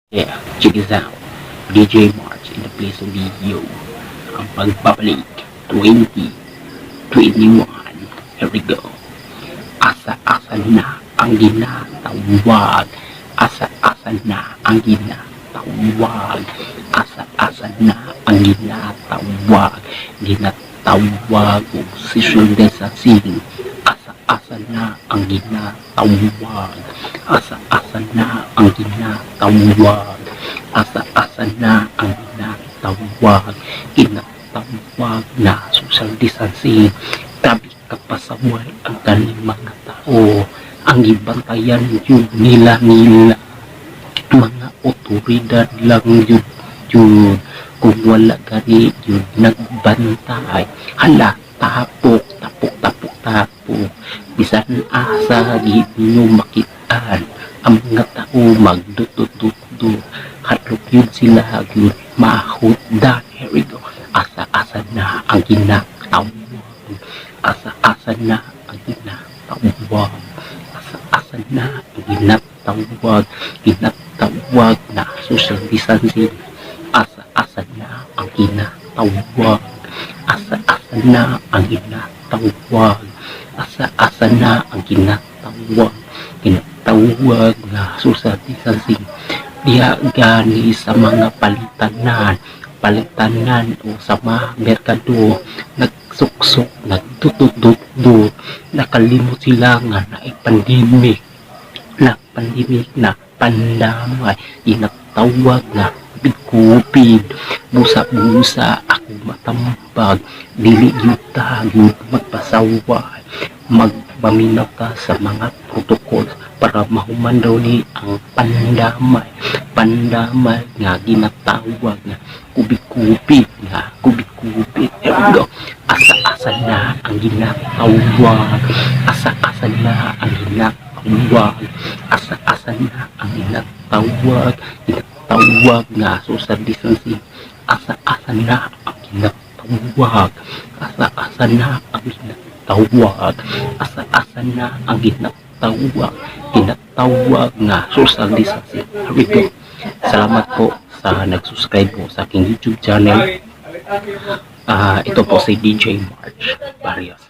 Yeah, check this out. DJ March in the place of video. Ang pagbabalik 2021. Here we go. Asa-asa na ang ginatawag. Asa-asa na ang ginatawag. Asa-asa na ang ginatawag. Ginatawag o social distancing. Asa-asa na ang ginatawag. Asa-asa na ang ginatawag. Asa-asa na ang ginatawag. Ginatawag na social distancing. Tabi kapasaway ang kaning mga tao. Ang ibantayan yun nila mga otoridad lang yun. Kung wala gani yun nagbantay, hala tapok bisan asa di nyo makitaan ang mga tao magdutut-dut hatlok yun sila yun mahutdan. Here we go. Asa-asa na ang ginatawag. Asa-asa na ang ginatawag. Asa-asa na ang ginatawag. Ginatawag na social distancing. Asa-asa na ang ginatawag. Asa-asa na ang ginatawag. Asa-asa na ang ginatawag. Ginatawag na social distancing. Diya gani sa mga palitanan o sa mga merkado nagsuksok, nagtutut-dut, nakalimot sila nga na pandemic na pandamay, inatawag na COVID, busa-busa ako matambag, dili yuta yun magpasaway, magpaminaw ka sa mga protocol para mahuman daw ni ang pandamay nga ginatawag na kubit-kubit. There we go. Asa-asa na ang ginatawag. Asa-asa na ang ginatawag. Asa-asa na ang ginatawag. Ginatawag na social distancing. Asa-asa na ang ginatawag. Asa-asa na ang ginatawag. Asa-asa na ang ginatawag. Ginatawag na social distancing. Here we go. Salamat po sa nag-subscribe po sa aking YouTube channel. Ito po si DJ March Barrios.